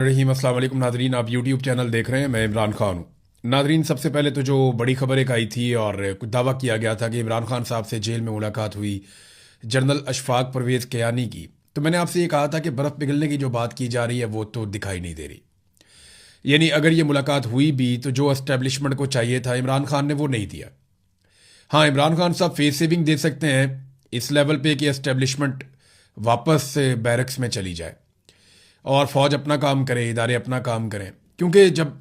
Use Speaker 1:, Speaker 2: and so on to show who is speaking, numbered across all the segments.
Speaker 1: रहीम अस्सलाम वालेकुम नादरीन, आप यूट्यूब चैनल देख रहे हैं। मैं इमरान खान हूँ। नादरीन, सबसे पहले तो जो बड़ी खबर एक आई थी और कुछ दावा किया गया था कि इमरान खान साहब से जेल में मुलाकात हुई जनरल अशफाक परवेज़ कियानी की। तो मैंने आपसे ये कहा था कि बर्फ़ पिघलने की जो बात की जा रही है वो तो दिखाई नहीं दे रही। यानी अगर ये मुलाकात हुई भी तो जो एस्टेब्लिशमेंट को चाहिए था इमरान खान ने वो नहीं दिया। हाँ, इमरान खान साहब फेस सेविंग दे सकते हैं इस लेवल पे कि एस्टेब्लिशमेंट वापस से बैरक्स में चली जाए और फौज अपना काम करे, इदारे अपना काम करें। क्योंकि जब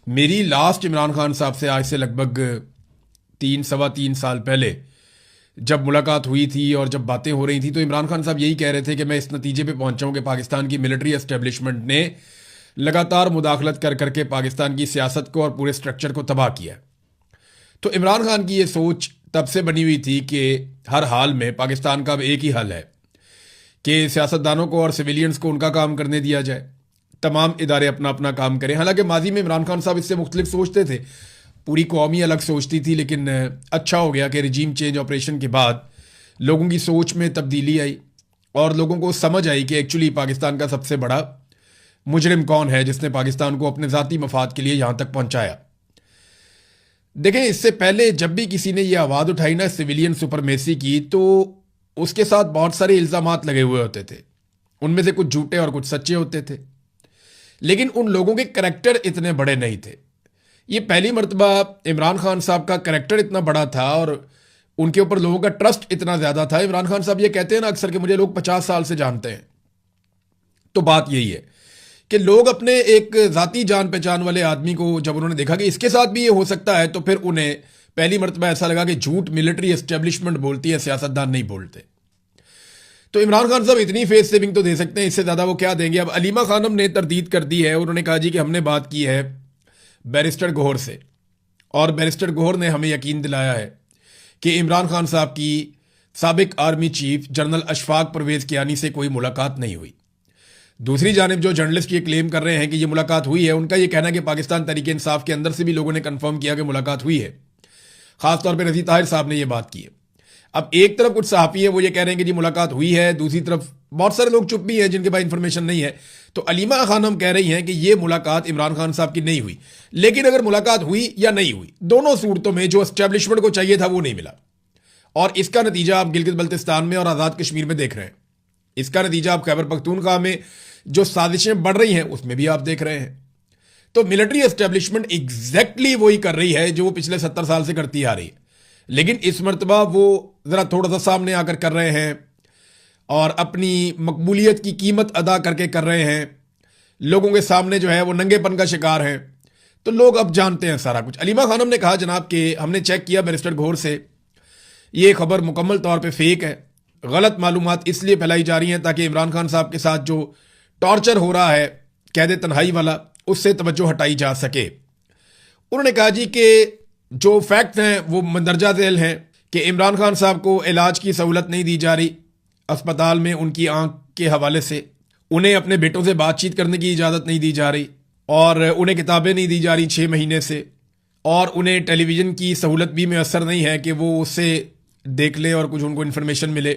Speaker 1: मेरी लास्ट इमरान खान साहब से आज से लगभग 3 सवा 3 साल पहले जब मुलाकात हुई थी और जब बातें हो रही थी तो इमरान खान साहब यही कह रहे थे कि मैं इस नतीजे पे पहुंचा हूं कि पाकिस्तान की मिलिट्री एस्टेब्लिशमेंट ने लगातार मुदाखलत कर करके पाकिस्तान की सियासत को और पूरे स्ट्रक्चर को तबाह किया। तो इमरान खान की ये सोच तब से बनी हुई थी कि हर हाल में पाकिस्तान का अब एक ही हल है कि सियासतदानों को और सिविलियंस को उनका काम करने दिया जाए, तमाम इदारे अपना अपना काम करें। हालांकि माजी में इमरान खान साहब इससे मुख्तलिफ सोचते थे, पूरी कौम ही अलग सोचती थी, लेकिन अच्छा हो गया कि रिजीम चेंज ऑपरेशन के बाद लोगों की सोच में तब्दीली आई और लोगों को समझ आई कि एक्चुअली पाकिस्तान का सबसे बड़ा मुजरिम कौन है जिसने पाकिस्तान को अपने ज़ाती मफाद के लिए यहाँ तक पहुँचाया। देखें, इससे पहले जब भी किसी ने यह आवाज़ उठाई ना सिविलियन सुपरमेसी की, तो उसके साथ बहुत सारे इल्ज़ामात लगे हुए होते थे। उनमें से कुछ झूठे और कुछ सच्चे होते थे, लेकिन उन लोगों के करैक्टर इतने बड़े नहीं थे। ये पहली मर्तबा इमरान खान साहब का करैक्टर इतना बड़ा था और उनके ऊपर लोगों का ट्रस्ट इतना ज़्यादा था। इमरान खान साहब ये कहते हैं ना अक्सर कि मुझे लोग 50 साल से जानते हैं। तो बात यही है कि लोग अपने एक ज़ाती जान पहचान वाले आदमी को जब उन्होंने देखा कि इसके साथ भी ये हो सकता है, तो फिर उन्हें पहली मर्तबा ऐसा लगा कि झूठ मिलिट्री एस्टेब्लिशमेंट बोलती है, सियासतदान नहीं बोलते। तो इमरान खान साहब इतनी फेस सेविंग तो दे सकते हैं, इससे ज़्यादा वो क्या देंगे। अब अलीमा खानम ने तरदीद कर दी है, उन्होंने कहा जी कि हमने बात की है बैरिस्टर गौहर से और बैरिस्टर गौहर ने हमें यकीन दिलाया है कि इमरान खान साहब की साबिक army chief general Ashfaq Parvez Kayani से कोई मुलाकात नहीं हुई। दूसरी जानिब जो जर्नलिस्ट ये क्लेम कर रहे हैं कि ये मुलाकात हुई है, उनका ये कहना है कि पाकिस्तान तहरीक इंसाफ के अंदर से भी लोगों ने कंफर्म किया कि मुलाकात हुई है। खासतौर पर रज़ी ताहिर साहब ने ये बात की है। अब एक तरफ कुछ सहाफ़ी है वो ये कह रहे हैं कि जी मुलाकात हुई है, दूसरी तरफ बहुत सारे लोग चुप भी हैं जिनके पास इंफॉर्मेशन नहीं है। तो अलीमा खानम कह रही हैं कि ये मुलाकात इमरान खान साहब की नहीं हुई। लेकिन अगर मुलाकात हुई या नहीं हुई, दोनों सूरतों में जो एस्टेब्लिशमेंट को चाहिए था वो नहीं मिला और इसका नतीजा आप गिलगित बल्तिस्तान में और आज़ाद कश्मीर में देख रहे हैं। इसका नतीजा आप खैबर पख्तूनख्वा में जो साजिशें बढ़ रही हैं उसमें भी आप देख रहे हैं। तो मिलिट्री एस्टेब्लिशमेंट एग्जैक्टली वही कर रही है जो वो पिछले 70 साल से करती आ रही है, लेकिन इस मरतबा वो ज़रा थोड़ा सा सामने आकर कर रहे हैं और अपनी मकबूलियत की कीमत अदा करके कर रहे हैं। लोगों के सामने जो है वो नंगेपन का शिकार हैं, तो लोग अब जानते हैं सारा कुछ। अलीमा खानम ने कहा जनाब कि हमने चेक किया बैरिस्टर गौहर से, ये खबर मुकम्मल तौर पे फेक है। गलत मालूमात इसलिए फैलाई जा रही हैं ताकि इमरान खान साहब के साथ जो टॉर्चर हो रहा है कैद तन्हाई वाला, उससे तवज्जो हटाई जा सके। उन्होंने कहा जी कि जो फैक्ट हैं वो मंदरजा झेल हैं कि इमरान खान साहब को इलाज की सहूलत नहीं दी जा रही अस्पताल में, उनकी आंख के हवाले से उन्हें अपने बेटों से बातचीत करने की इजाज़त नहीं दी जा रही और उन्हें किताबें नहीं दी जा रही 6 महीने से, और उन्हें टेलीविज़न की सहूलत भी मैसर नहीं है कि वो उससे देख ले और कुछ उनको इन्फॉर्मेशन मिले,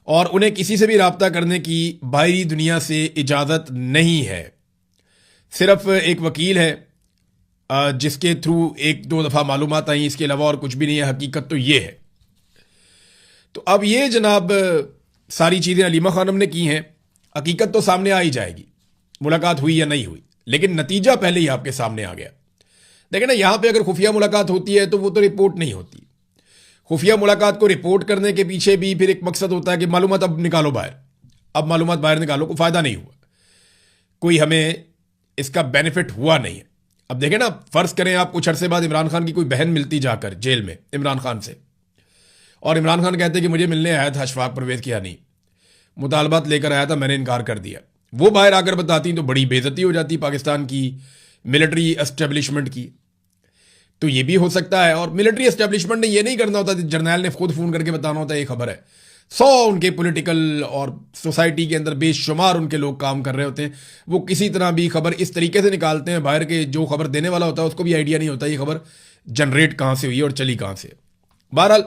Speaker 1: और उन्हें किसी से भी रब्ता करने की बाहरी दुनिया से इजाज़त नहीं है। सिर्फ एक वकील है जिसके थ्रू 1-2 दफ़ा मालूमात आई, इसके अलावा और कुछ भी नहीं है। हकीकत तो ये है। तो अब ये जनाब सारी चीज़ें अलीमा खानम ने की हैं। हकीकत तो सामने आ ही जाएगी, मुलाकात हुई या नहीं हुई, लेकिन नतीजा पहले ही आपके सामने आ गया। देखिए ना, यहाँ पे अगर खुफिया मुलाकात होती है तो वो तो रिपोर्ट नहीं होती। खुफिया मुलाकात को रिपोर्ट करने के पीछे भी फिर एक मकसद होता है कि मालूमात अब निकालो बाहर, अब मालूमात बाहर निकालो, कोई फ़ायदा नहीं हुआ, कोई हमें इसका बेनिफिट हुआ नहीं है। अब देखें ना, फ़र्ज़ करें आप कुछ अरसे बाद इमरान खान की कोई बहन मिलती जाकर जेल में इमरान खान से, और इमरान खान कहते कि मुझे मिलने आया था अशफाक परवेज़ कियानी, मुतालबात लेकर आया था, मैंने इनकार कर दिया। वो बाहर आकर बताती तो बड़ी बेइज्जती हो जाती पाकिस्तान की मिलिट्री एस्टेब्लिशमेंट की। तो ये भी हो सकता है। और मिलिट्री एस्टेब्लिशमेंट ने ये नहीं करना होता, जर्नैल ने खुद फ़ोन करके बताना होता है ये खबर है। 100 उनके पॉलिटिकल और सोसाइटी के अंदर बेशुमार उनके लोग काम कर रहे होते हैं, वो किसी तरह भी खबर इस तरीके से निकालते हैं बाहर के, जो खबर देने वाला होता है उसको भी आइडिया नहीं होता ये खबर जनरेट कहाँ से हुई और चली कहाँ से। बहरहाल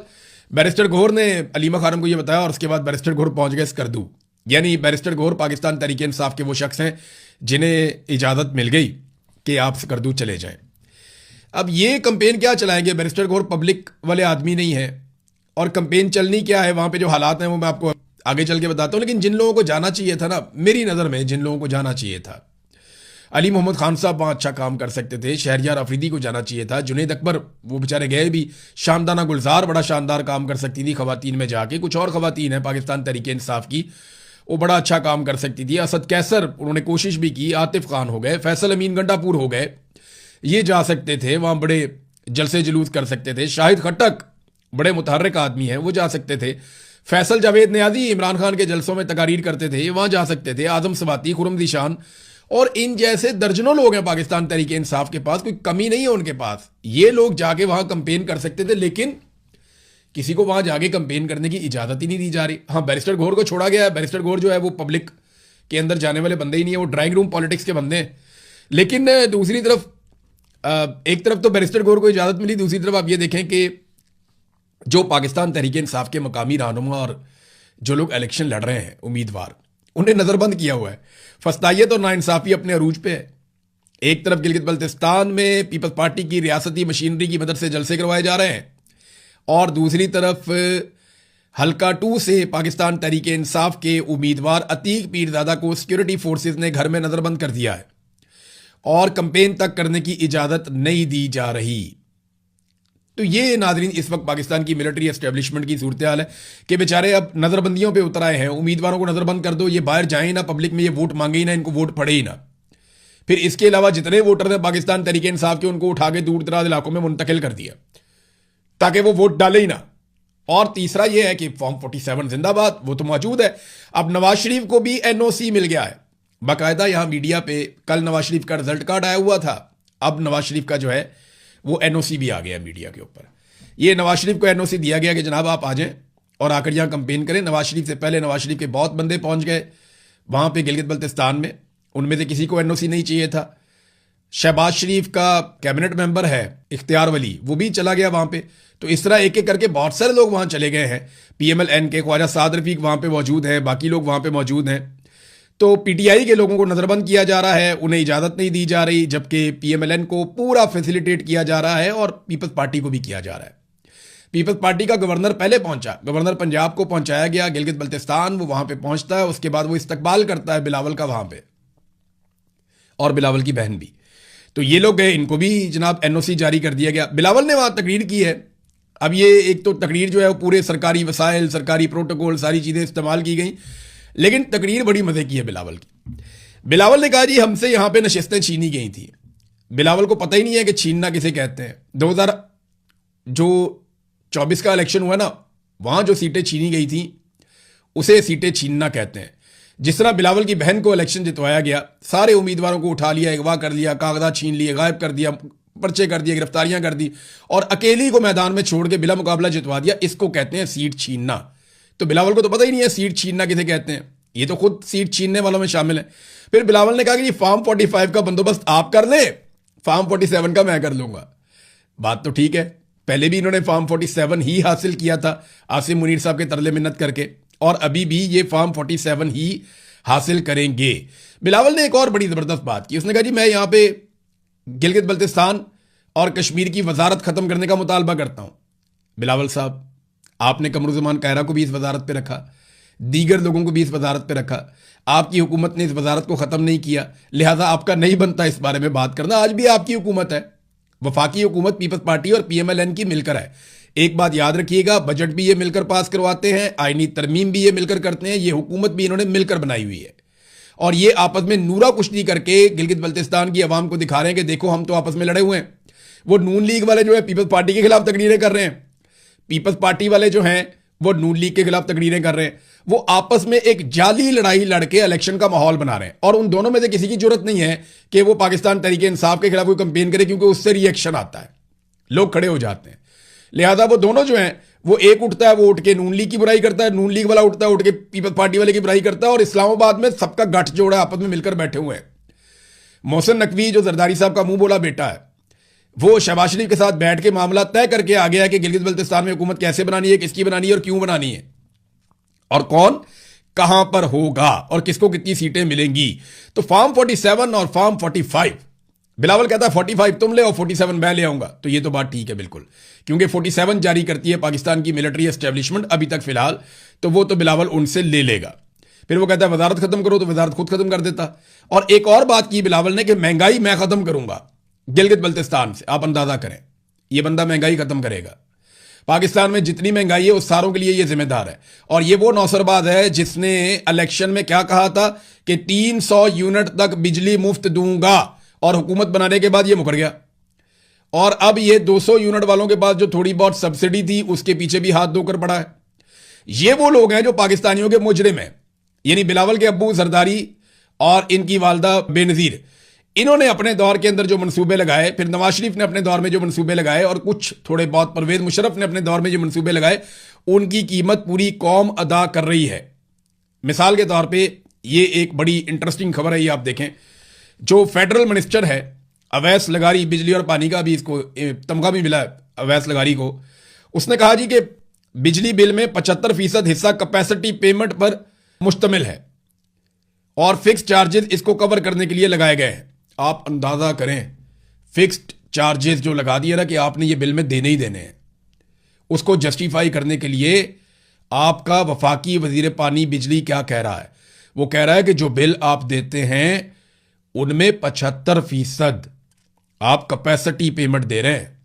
Speaker 1: बैरिस्टर गौहर ने अलीमा खानम को ये बताया और उसके बाद बैरिस्टर गौहर पहुंच गए स्कर्दू। यानी बैरिस्टर गौहर पाकिस्तान तहरीक इंसाफ के वो शख्स हैं जिन्हें इजाज़त मिल गई कि आप स्कर्दू चले जाएं। अब ये कंपेन क्या चलाएंगे? बैरिस्टर गौर पब्लिक वाले आदमी नहीं है, और कंपेन चलनी क्या है, वहाँ पे जो हालात हैं वो मैं आपको आगे चल के बताता हूँ। लेकिन जिन लोगों को जाना चाहिए था ना, मेरी नज़र में जिन लोगों को जाना चाहिए था, अली मोहम्मद खान साहब वहाँ अच्छा काम कर सकते थे, शहरयार अफरीदी को जाना चाहिए था, जुनैद अकबर वो बेचारे गए भी, शामदाना गुलजार बड़ा शानदार काम कर सकती थी ख़वातीन में जाके, कुछ और ख़वातीन हैं पाकिस्तान तहरीक इंसाफ की, वो बड़ा अच्छा काम कर सकती थी, असद कैसर उन्होंने कोशिश भी की, आतिफ खान हो गए, फैसल अमीन गंडापुर हो गए, ये जा सकते थे, वहाँ बड़े जलसे जुलूस कर सकते थे, शाहिद खट्टक बड़े मुतहर्रिक आदमी हैं, वो जा सकते थे, फैसल जावेद नियाजी इमरान खान के जलसों में तकारीर करते थे, वहाँ जा सकते थे, आजम सवाती, खुरम ज़ीशान और इन जैसे दर्जनों लोग हैं पाकिस्तान तहरीक इंसाफ के पास, कोई कमी नहीं है उनके पास, ये लोग जाके वहाँ कंपेन कर सकते थे, लेकिन किसी को वहाँ जाके कंपेन करने की इजाज़त ही नहीं दी जा रही। हाँ, बैरिस्टर गौर को छोड़ा गया है, बैरिस्टर गौर जो है वो पब्लिक के अंदर जाने वाले बंदे ही नहीं है, वो ड्राइंग रूम पॉलिटिक्स के बंदे हैं। लेकिन दूसरी तरफ एक तरफ तो बैरिस्टर गौर को इजाज़त मिली, दूसरी तरफ आप ये देखें कि जो पाकिस्तान तहरीक इंसाफ के मकामी रहनुमा और जो लोग इलेक्शन लड़ रहे हैं उम्मीदवार, उन्हें नज़रबंद किया हुआ है। फस्तायत और नाइंसाफ़ी अपने अरूज पे है। एक तरफ गिलगित बल्तिस्तान में पीपल्स पार्टी की रियासती मशीनरी की मदद से जलसे करवाए जा रहे हैं, और दूसरी तरफ हल्का 2 से पाकिस्तान तहरीक इंसाफ के उम्मीदवार अतीक पीरजादा को सिक्योरिटी फोर्सेस ने घर में नज़रबंद कर दिया है और कंपेन तक करने की इजाज़त नहीं दी जा रही। तो ये नाजरीन इस वक्त पाकिस्तान की मिलिट्री एस्टेब्लिशमेंट की सूरत हाल है कि बेचारे अब नज़रबंदियों पे उतर आए हैं, उम्मीदवारों को नज़रबंद कर दो, ये बाहर जाए ना, पब्लिक में ये वोट मांगे ही ना, इनको वोट पड़े ही ना। फिर इसके अलावा जितने वोटर हैं पाकिस्तान तहरीक इंसाफ के, उनको उठा के दूर दराज इलाकों में मुंतकिल कर दिया ताकि वो वोट डाले ही ना। और तीसरा ये है कि फॉर्म 47 जिंदाबाद, वो तो मौजूद है। अब नवाज शरीफ को भी NOC मिल गया है बाकायदा। यहां मीडिया पे कल नवाज शरीफ का रिजल्ट कार्ड आया हुआ था, अब नवाज शरीफ का जो है वो NOC भी आ गया मीडिया के ऊपर। ये नवाज शरीफ को NOC दिया गया कि जनाब आप आ जाएं और आकर यहां कंपेन करें। नवाज शरीफ से पहले नवाज शरीफ के बहुत बंदे पहुंच गए वहां पे गिलगित बल्तिस्तान में, उनमें से किसी को NOC नहीं चाहिए था। शहबाज शरीफ का कैबिनेट मेंबर है इख्तियार वली, वो भी चला गया वहां पे। तो इस तरह एक एक करके बहुत सारे लोग वहां चले गए हैं। PMLN के ख्वाजा साद रफीक वहां पे मौजूद हैं, बाकी लोग वहां पे मौजूद हैं। तो PTI के लोगों को नज़रबंद किया जा रहा है, उन्हें इजाज़त नहीं दी जा रही, जबकि PMLN को पूरा फैसिलिटेट किया जा रहा है और पीपल्स पार्टी को भी किया जा रहा है। पीपल्स पार्टी का गवर्नर पहले पहुंचा, गवर्नर पंजाब को पहुंचाया गया गिलगित बल्तिस्तान, वो वहां पे पहुंचता है, उसके बाद वो इस्तकबाल करता है बिलावल का वहां पे, और बिलावल की बहन भी। तो ये लोग गए, इनको भी जनाब NOC जारी कर दिया गया। बिलावल ने वहां तकरीर की है। अब ये एक तो तकरीर जो है वो पूरे सरकारी वसाइल, सरकारी प्रोटोकॉल, सारी चीज़ें इस्तेमाल की गई, लेकिन तकरीर बड़ी मज़े की है बिलावल की। बिलावल ने कहा जी हमसे यहाँ पे नशिस्तें छीनी गई थी। बिलावल को पता ही नहीं है कि छीनना किसे कहते हैं। 2024 का इलेक्शन हुआ ना, वहाँ जो सीटें छीनी गई थी उसे सीटें छीनना कहते हैं। जिस तरह बिलावल की बहन को इलेक्शन जितवाया गया, सारे उम्मीदवारों को उठा लिया, अगवा कर लिया, कागजात छीन लिए, गायब कर दिया, पर्चे कर दिए, गिरफ्तारियां कर दी, और अकेली को मैदान में छोड़ के बिला मुकाबला जितवा दिया, इसको कहते हैं सीट छीनना। तो बिलावल को तो पता ही नहीं है सीट छीनना किसे कहते हैं, ये तो खुद सीट छीनने वालों में शामिल है। फिर बिलावल ने कहा कि फॉर्म 45 का बंदोबस्त आप कर लें, फॉर्म 47 का मैं कर लूंगा। बात तो ठीक है, पहले भी इन्होंने फॉर्म 47 ही हासिल किया था आसिम मुनीर साहब के तरले मिन्नत करके, और अभी भी ये फॉर्म 47 ही हासिल करेंगे। बिलावल ने एक और बड़ी जबरदस्त बात की, उसने कहा जी मैं यहां पे गिलगित बल्तिस्तान और कश्मीर की वजारत खत्म करने का मुतालबा करता हूं। बिलावल साहब, आपने कमरुज़्ज़मान कायरा को भी इस वजारत पे रखा, दीगर लोगों को भी इस वजारत पे रखा, आपकी हुकूमत ने इस वजारत को ख़त्म नहीं किया, लिहाजा आपका नहीं बनता इस बारे में बात करना। आज भी आपकी हुकूमत है, वफाकी हुकूमत पीपल्स पार्टी और PMLN की मिलकर है। एक बात याद रखिएगा, बजट भी ये मिलकर पास करवाते हैं, आईनी तरमीम भी ये मिलकर करते हैं, ये हुकूमत भी इन्होंने मिलकर बनाई हुई है, और ये आपस में नूरा कुश्ती करके गिलगित बल्तिस्तान की आवाम को दिखा रहे हैं कि देखो हम तो आपस में लड़े हुए हैं। वो नून लीग वाले जो है पीपल्स पार्टी के खिलाफ तकरीरें कर रहे हैं, पीपल्स पार्टी वाले जो हैं वो नून लीग के खिलाफ तकरीरें कर रहे हैं, वो आपस में एक जाली लड़ाई लड़के इलेक्शन का माहौल बना रहे हैं, और उन दोनों में से किसी की जरूरत नहीं है कि वो पाकिस्तान तहरीक इंसाफ के खिलाफ कोई कंपेन करे, क्योंकि उससे रिएक्शन आता है, लोग खड़े हो जाते हैं। लिहाजा वो दोनों जो हैं, वो एक उठता है वो उठ के नून लीग की बुराई करता है, नून लीग वाला उठता है उठ के पीपल्स पार्टी वाले की बुराई करता है, और इस्लामाबाद में सबका गठजोड़ है, आपस में मिलकर बैठे हुए हैं। मोहसिन नकवी जो जरदारी साहब का मुंह बोला बेटा है, वो शहबाज शरीफ के साथ बैठ के मामला तय करके आ गया है कि गिलगित बल्तिस्तान में हुकूमत कैसे बनानी है, किसकी बनानी है और क्यों बनानी है, और कौन कहां पर होगा और किसको कितनी सीटें मिलेंगी। तो फॉर्म 47 और फॉर्म 45, बिलावल कहता है 45 तुम ले और 47 मैं ले आऊंगा, तो ये तो बात ठीक है बिल्कुल, क्योंकि 47 जारी करती है पाकिस्तान की मिलिट्री एस्टेब्लिशमेंट अभी तक फिलहाल, तो वो तो बिलावल उनसे ले लेगा। फिर वो कहता है वजारत खत्म करो, तो वजारत खुद खत्म कर देता। और एक और बात की बिलावल ने कि महंगाई मैं खत्म करूंगा गिलगित बल्तिस्तान से। आप अंदाजा करें, ये बंदा महंगाई खत्म करेगा। पाकिस्तान में जितनी महंगाई है उस सारों के लिए ये जिम्मेदार है। और ये वो नौसरबाज है जिसने इलेक्शन में क्या कहा था कि 300 यूनिट तक बिजली मुफ्त दूंगा, और हुकूमत बनाने के बाद ये मुकर गया। और अब ये 200 यूनिट वालों के पास जो थोड़ी बहुत सब्सिडी थी उसके पीछे भी हाथ धोकर पड़ा है। ये वो लोग हैं जो पाकिस्तानियों के मुजरिम हैं, यानी बिलावल के अब्बू जरदारी और इनकी वालदा बेनजीर। इन्होंने अपने दौर के अंदर जो मंसूबे लगाए, फिर नवाज शरीफ ने अपने दौर में जो मंसूबे लगाए, और कुछ थोड़े बहुत परवेज मुशर्रफ ने अपने दौर में जो मंसूबे लगाए, उनकी कीमत पूरी कौम अदा कर रही है। मिसाल के तौर पे ये एक बड़ी इंटरेस्टिंग खबर है, ये आप देखें। जो फेडरल मिनिस्टर है अवैस लगारी, बिजली और पानी का भी इसको तमगा भी मिला है अवैस लगारी को, उसने कहा जी कि बिजली बिल में 75% हिस्सा कैपेसिटी पेमेंट पर मुश्तमिल है और फिक्स चार्जेस इसको कवर करने के लिए लगाए गए हैं। आप अंदाजा करें, फिक्स्ड चार्जेस जो लगा दिए ना कि आपने ये बिल में देने ही देने हैं, उसको जस्टिफाई करने के लिए आपका वफाकी वजीर पानी बिजली क्या कह रहा है? वो कह रहा है कि जो बिल आप देते हैं उनमें 75% आप कैपेसिटी पेमेंट दे रहे हैं।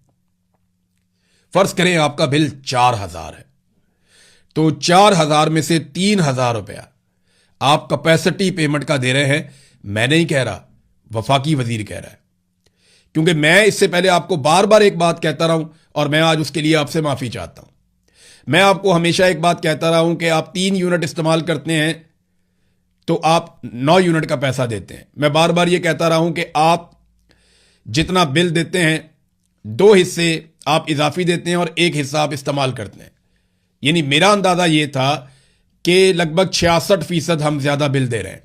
Speaker 1: फर्ज करें आपका बिल 4000 है, तो 4000 में से 3000 रुपया आप कैपेसिटी पेमेंट का दे रहे हैं। मैं नहीं कह रहा, वफाकी वजीर कह रहा है। क्योंकि मैं इससे पहले आपको बार बार एक बात कहता रहा हूं और मैं आज उसके लिए आपसे माफी चाहता हूं। मैं आपको हमेशा एक बात कहता रहा हूं कि आप 3 यूनिट इस्तेमाल करते हैं तो आप 9 यूनिट का पैसा देते हैं। मैं बार बार ये कहता रहा हूं कि आप जितना बिल देते हैं 2 हिस्से आप इजाफी देते हैं और 1 हिस्सा आप इस्तेमाल करते हैं। यानी मेरा अंदाजा ये था कि लगभग 66% हम ज्यादा बिल दे रहे हैं,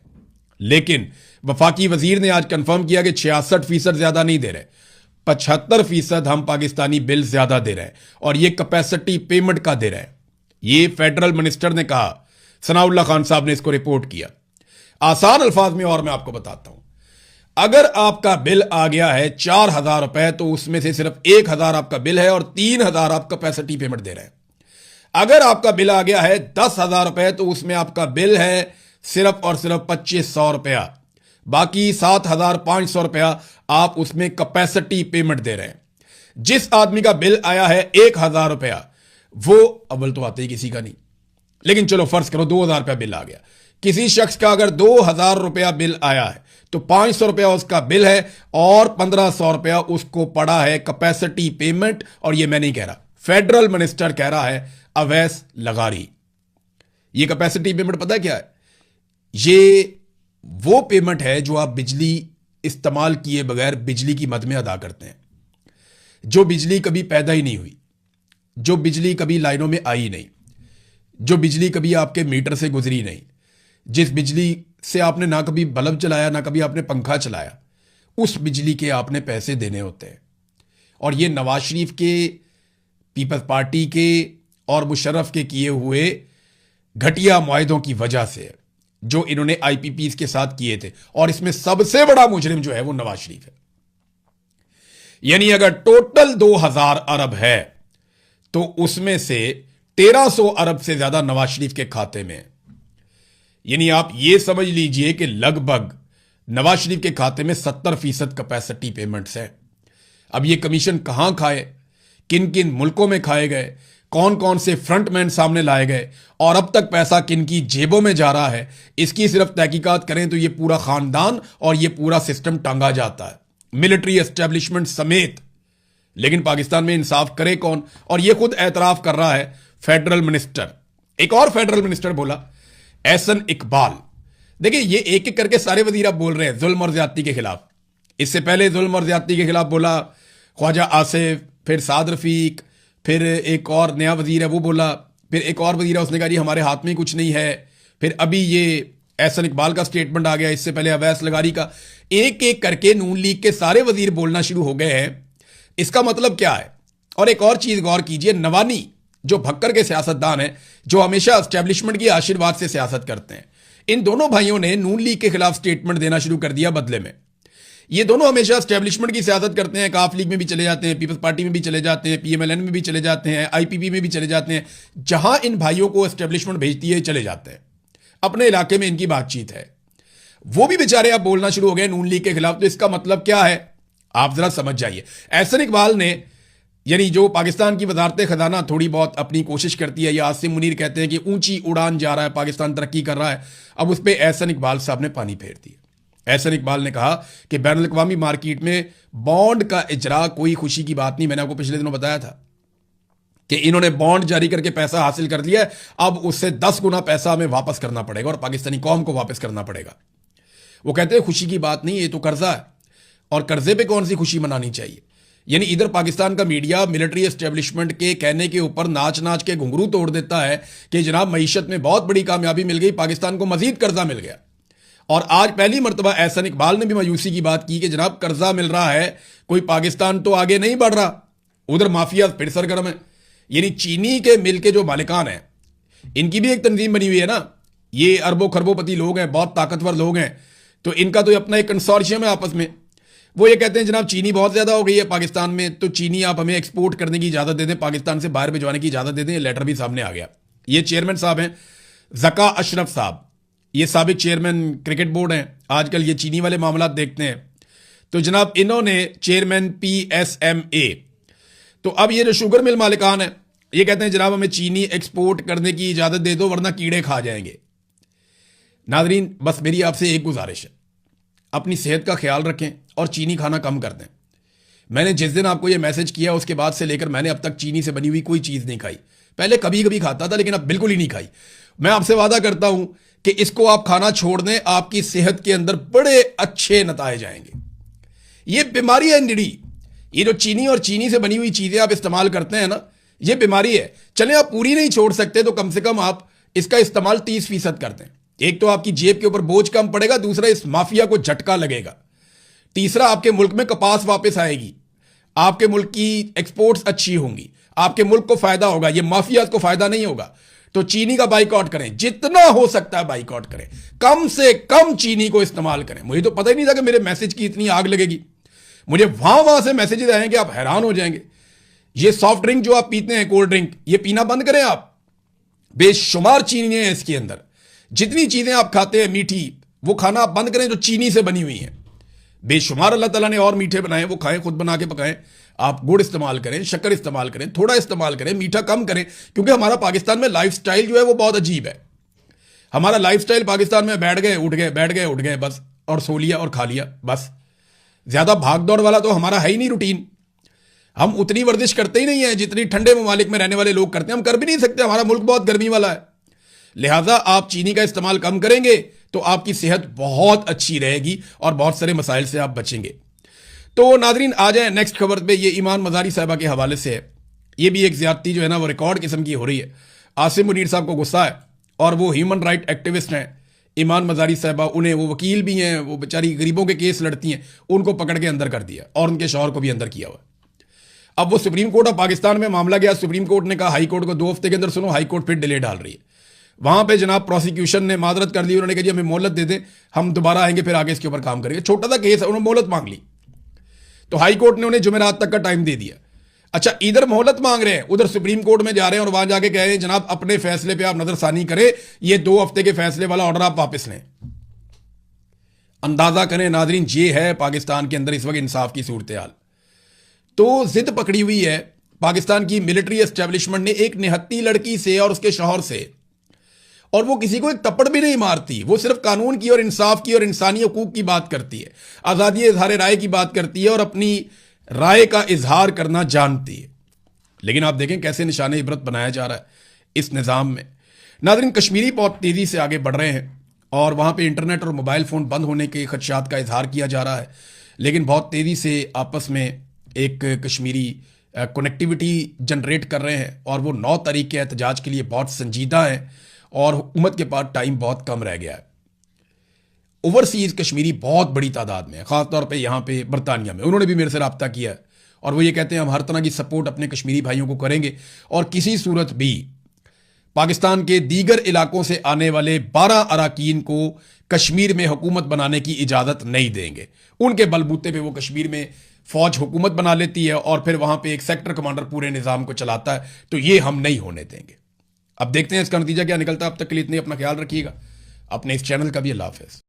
Speaker 1: लेकिन वफाकी वजीर ने आज कंफर्म किया कि 66% ज्यादा नहीं दे रहे, 75% हम पाकिस्तानी बिल ज्यादा दे रहे हैं, और ये कैपेसिटी पेमेंट का दे रहे हैं। ये फेडरल मिनिस्टर ने कहा, सनाउल्लाह खान साहब ने इसको रिपोर्ट किया। आसान अल्फाज में और मैं आपको बताता हूं, अगर आपका बिल आ गया है 4000 रुपए, तो उसमें से सिर्फ 1000 आपका बिल है और 3000 आप कैपेसिटी पेमेंट दे रहे हैं। अगर आपका बिल आ गया है 10,000 रुपए, तो उसमें आपका बिल है सिर्फ और सिर्फ 2500 रुपया, बाकी 7500 रुपया आप उसमें कैपेसिटी पेमेंट दे रहे हैं। जिस आदमी का बिल आया है 1000 रुपया, वो अव्वल तो आते ही किसी का नहीं, लेकिन चलो फर्ज करो 2000 रुपया बिल आ गया। किसी शख्स का अगर 2000 रुपया बिल आया है तो 500 रुपया उसका बिल है और 1500 रुपया उसको पड़ा है कैपेसिटी पेमेंट। और ये मैं नहीं कह रहा, फेडरल मिनिस्टर कह रहा है, अवैस लगारी। ये कैपेसिटी पेमेंट पता है क्या है? ये वो पेमेंट है जो आप बिजली इस्तेमाल किए बगैर बिजली की मद में अदा करते हैं, जो बिजली कभी पैदा ही नहीं हुई, जो बिजली कभी लाइनों में आई नहीं, जो बिजली कभी आपके मीटर से गुजरी नहीं, जिस बिजली से आपने ना कभी बल्ब चलाया ना कभी आपने पंखा चलाया, उस बिजली के आपने पैसे देने होते हैं। और ये नवाज शरीफ के, पीपल्स पार्टी के और मुशर्रफ के किए हुए घटिया मुआहदों की वजह से, जो इन्होंने आईपीपीज के साथ किए थे। और इसमें सबसे बड़ा मुजरिम जो है वो नवाज शरीफ है। यानी अगर टोटल 2000 अरब है तो उसमें से 1300 अरब से ज्यादा नवाज शरीफ के खाते में है। यानी आप ये समझ लीजिए कि लगभग नवाज शरीफ के खाते में 70% कैपेसिटी पेमेंट्स है। अब ये कमीशन कहां खाए, किन किन मुल्कों में खाए गए, कौन कौन से फ्रंटमैन सामने लाए गए और अब तक पैसा किन की जेबों में जा रहा है, इसकी सिर्फ तहकीकात करें तो ये पूरा खानदान और ये पूरा सिस्टम टांगा जाता है, मिलिट्री एस्टेब्लिशमेंट समेत। लेकिन पाकिस्तान में इंसाफ करे कौन? और ये खुद एतराफ कर रहा है फेडरल मिनिस्टर। एक और फेडरल मिनिस्टर बोला, एहसन इकबाल। देखिए, ये एक एक करके सारे वजीर अब बोल रहे हैं जुल्म और ज्यादती के खिलाफ। इससे पहले जुल्म और ज्यादती के खिलाफ बोला ख्वाजा आसिफ, फिर साद रफीक, फिर एक और नया वजीर है वो बोला, फिर एक और वजीर है उसने कहा जी हमारे हाथ में कुछ नहीं है, फिर अभी ये एहसन इकबाल का स्टेटमेंट आ गया, इससे पहले अवैस लगारी का। एक एक करके नून लीग के सारे वजीर बोलना शुरू हो गए हैं। इसका मतलब क्या है? और एक और चीज गौर कीजिए, नवानी जो भक्कर के सियासतदान हैं, जो हमेशा एस्टेब्लिशमेंट की आशीर्वाद से सियासत करते हैं, इन दोनों भाइयों ने नून लीग के खिलाफ स्टेटमेंट देना शुरू कर दिया बदले में। ये दोनों हमेशा एस्टेब्लिशमेंट की सियासत करते हैं, काफ लीग में भी चले जाते हैं, पीपल्स पार्टी में भी चले जाते हैं, पीएमएलएन में भी चले जाते हैं, आईपीपी में भी चले जाते हैं। जहां इन भाइयों को एस्टेब्लिशमेंट भेजती है चले जाते हैं। अपने इलाके में इनकी बातचीत है, वो भी बेचारे अब बोलना शुरू हो गए नून लीग के खिलाफ। तो इसका मतलब क्या है आप जरा समझ जाइए। एहसन इकबाल ने, यानी जो पाकिस्तान की वजारत खजाना थोड़ी बहुत अपनी कोशिश करती है, या आसिम मुनीर कहते हैं कि ऊंची उड़ान जा रहा है, पाकिस्तान तरक्की कर रहा है, अब उस पर एहसन इकबाल साहब ने पानी फेर दिया। एहसन इकबाल ने कहा कि बैनुल अक़वामी मार्केट में बॉन्ड का इजरा कोई खुशी की बात नहीं। मैंने आपको पिछले दिनों बताया था कि इन्होंने बॉन्ड जारी करके पैसा हासिल कर लिया है, अब उससे 10 गुना पैसा हमें वापस करना पड़ेगा और पाकिस्तानी कौम को वापस करना पड़ेगा। वो कहते हैं खुशी की बात नहीं, ये तो कर्जा है, और कर्जे पे कौन सी खुशी मनानी चाहिए। यानी इधर पाकिस्तान का मीडिया मिलिट्री एस्टेब्लिशमेंट के कहने के ऊपर नाच नाच के घुंघरू तोड़ देता है कि जनाब मईशत में बहुत बड़ी कामयाबी मिल गई, पाकिस्तान को मजीद कर्जा मिल गया। और आज पहली मरतबा एहसन इकबाल ने भी मायूसी की बात की कि जनाब कर्जा मिल रहा है, कोई पाकिस्तान तो आगे नहीं बढ़ रहा, उधर माफिया फिर सरगर्म है। यानी चीनी के मिल के जो मालिकान हैं, इनकी भी एक तंजीम बनी हुई है ना, ये अरबों खरबोपति लोग हैं, बहुत ताकतवर लोग हैं, तो इनका तो अपना एक कंसोर्शियम है आपस में। वो ये कहते हैं जनाब चीनी बहुत ज्यादा हो गई है पाकिस्तान में, तो चीनी आप हमें एक्सपोर्ट करने की इजाजत दे दें, पाकिस्तान से बाहर भिजवाने की इजाजत दे दें। ये लेटर भी सामने आ गया। ये चेयरमैन साहब हैं जका अशरफ साहब, ये साबिक चेयरमैन क्रिकेट बोर्ड हैं, आजकल ये चीनी वाले मामला देखते हैं। तो जनाब इन्होंने चेयरमैन PSMA, तो अब ये जो शुगर मिल मालिकान है, ये कहते हैं जनाब हमें चीनी एक्सपोर्ट करने की इजाजत दे दो वरना कीड़े खा जाएंगे। नादरीन बस मेरी आपसे एक गुजारिश है, अपनी सेहत का ख्याल रखें और चीनी खाना कम कर दें। मैंने जिस दिन आपको ये मैसेज किया उसके बाद से लेकर मैंने अब तक चीनी से बनी हुई कोई चीज़ नहीं खाई। पहले कभी कभी खाता था, लेकिन अब बिल्कुल ही नहीं खाई। मैं आपसे वादा करता हूं कि इसको आप खाना छोड़ दें, आपकी सेहत के अंदर बड़े अच्छे नताइज आएंगे। ये बीमारी है निड़ी, ये जो चीनी और चीनी से बनी हुई चीज़ें आप इस्तेमाल करते हैं ना, ये बीमारी है। चले आप पूरी नहीं छोड़ सकते तो कम से कम आप इसका इस्तेमाल 30% कर दें। एक तो आपकी जेब के ऊपर बोझ कम पड़ेगा, दूसरा इस माफिया को झटका लगेगा, तीसरा आपके मुल्क में कपास वापस आएगी, आपके मुल्क की एक्सपोर्ट्स अच्छी होंगी, आपके मुल्क को फायदा होगा, ये माफिया को फायदा नहीं होगा। तो चीनी का बाइकआउट करें, जितना हो सकता है बाइकआउट करें, कम से कम चीनी को इस्तेमाल करें। मुझे तो पता ही नहीं था कि मेरे मैसेज की इतनी आग लगेगी। मुझे वहां से मैसेजेस आएंगे, आप हैरान हो जाएंगे। ये सॉफ्ट ड्रिंक जो आप पीते हैं, कोल्ड ड्रिंक, ये पीना बंद करें आप। बेशुमार चीनी है इसके अंदर। जितनी चीजें आप खाते हैं मीठी, वो खाना आप बंद करें जो चीनी से बनी हुई हैं। बेशुमार अल्लाह ताला ने और मीठे बनाए, वो खाएं, खुद बना के पकाएं। आप गुड़ इस्तेमाल करें, शक्कर इस्तेमाल करें, थोड़ा इस्तेमाल करें, मीठा कम करें, क्योंकि हमारा पाकिस्तान में लाइफस्टाइल जो है वो बहुत अजीब है। हमारा लाइफस्टाइल पाकिस्तान में बैठ गए उठ गए, बैठ गए उठ गए बस, और सो लिया और खा लिया बस। ज्यादा भाग दौड़ वाला तो हमारा है ही नहीं रूटीन। हम उतनी वर्जिश करते ही नहीं है जितनी ठंडे ममालिक में रहने वाले लोग करते हैं। हम कर भी नहीं सकते, हमारा मुल्क बहुत गर्मी वाला है। लिहाजा आप चीनी का इस्तेमाल कम करेंगे तो आपकी सेहत बहुत अच्छी रहेगी और बहुत सारे मसाइल से आप बचेंगे। तो नादरीन आ जाए नेक्स्ट खबर पे। ये ईमान मजारी साहिबा के हवाले से है। ये भी एक ज्यादती जो है ना वो रिकॉर्ड किस्म की हो रही है। आसिम मुनीर साहब को गुस्सा है और वो ह्यूमन राइट एक्टिविस्ट हैं। ईमान मजारी साहिबा, उन्हें, वो वकील भी हैं, वो बेचारी गरीबों के केस लड़ती हैं, उनको पकड़ के अंदर कर दिया और उनके शौहर को भी अंदर किया हुआ। अब वो सुप्रीम कोर्ट ऑफ पाकिस्तान में मामला गया। सुप्रीम कोर्ट ने कहा हाई कोर्ट को 2 हफ्ते के अंदर सुनो। हाई कोर्ट फिर डिले डाल रही है। वहां पे जनाब प्रोसिक्यूशन ने माजरत कर ली। उन्होंने कहा जी हमें मोहलत दे दें, हम दोबारा आएंगे, फिर आगे इसके ऊपर काम करेंगे। छोटा सा केस है, उन्होंने मोहलत मांग ली तो हाई कोर्ट ने उन्हें जुमेरात तक का टाइम दे दिया। अच्छा, इधर मोहलत मांग रहे हैं, उधर सुप्रीम कोर्ट में जा रहे हैं और वहां जाके कह रहे हैं जनाब अपने फैसले पे आप नजरसानी करें, ये 2 हफ्ते के फैसले वाला ऑर्डर आप वापस लें। अंदाजा करें नाजरीन, ये है पाकिस्तान के अंदर इस वक्त इंसाफ की सूरत हाल। तो जिद पकड़ी हुई है पाकिस्तान की मिलिट्री एस्टेब्लिशमेंट ने एक निहत्ती लड़की से और उसके शौहर से, और वो किसी को एक तप्पड़ भी नहीं मारती। वो सिर्फ कानून की और इंसाफ की और इंसानी हकूक की बात करती है, आज़ादी इजहार राय की बात करती है और अपनी राय का इजहार करना जानती है। लेकिन आप देखें कैसे निशाने इबरत बनाया जा रहा है इस निज़ाम में। नाज़रीन, कश्मीरी बहुत तेज़ी से आगे बढ़ रहे हैं और वहाँ पे इंटरनेट और मोबाइल फ़ोन बंद होने के खदशात का इजहार किया जा रहा है, लेकिन बहुत तेज़ी से आपस में एक कश्मीरी कनेक्टिविटी जनरेट कर रहे हैं और वो 9 तारीख के एहतजाज के लिए बहुत संजीदा है और हुकूमत के पास टाइम बहुत कम रह गया है। ओवरसीज़ कश्मीरी बहुत बड़ी तादाद में है, ख़ासतौर पे यहाँ पे बरतानिया में। उन्होंने भी मेरे से रब्ता किया है और वो ये कहते हैं हम हर तरह की सपोर्ट अपने कश्मीरी भाइयों को करेंगे और किसी सूरत भी पाकिस्तान के दीगर इलाकों से आने वाले 12 अराकीन को कश्मीर में हुकूमत बनाने की इजाज़त नहीं देंगे। उनके बलबूते पे वो कश्मीर में फौज हुकूमत बना लेती है और फिर वहां पे एक सेक्टर कमांडर पूरे निज़ाम को चलाता है, तो ये हम नहीं होने देंगे। अब देखते हैं इसका नतीजा क्या निकलता है। अब तक के लिए इतने अपना ख्याल रखिएगा, अपने इस चैनल का भी अल्लाह हाफ़िज़।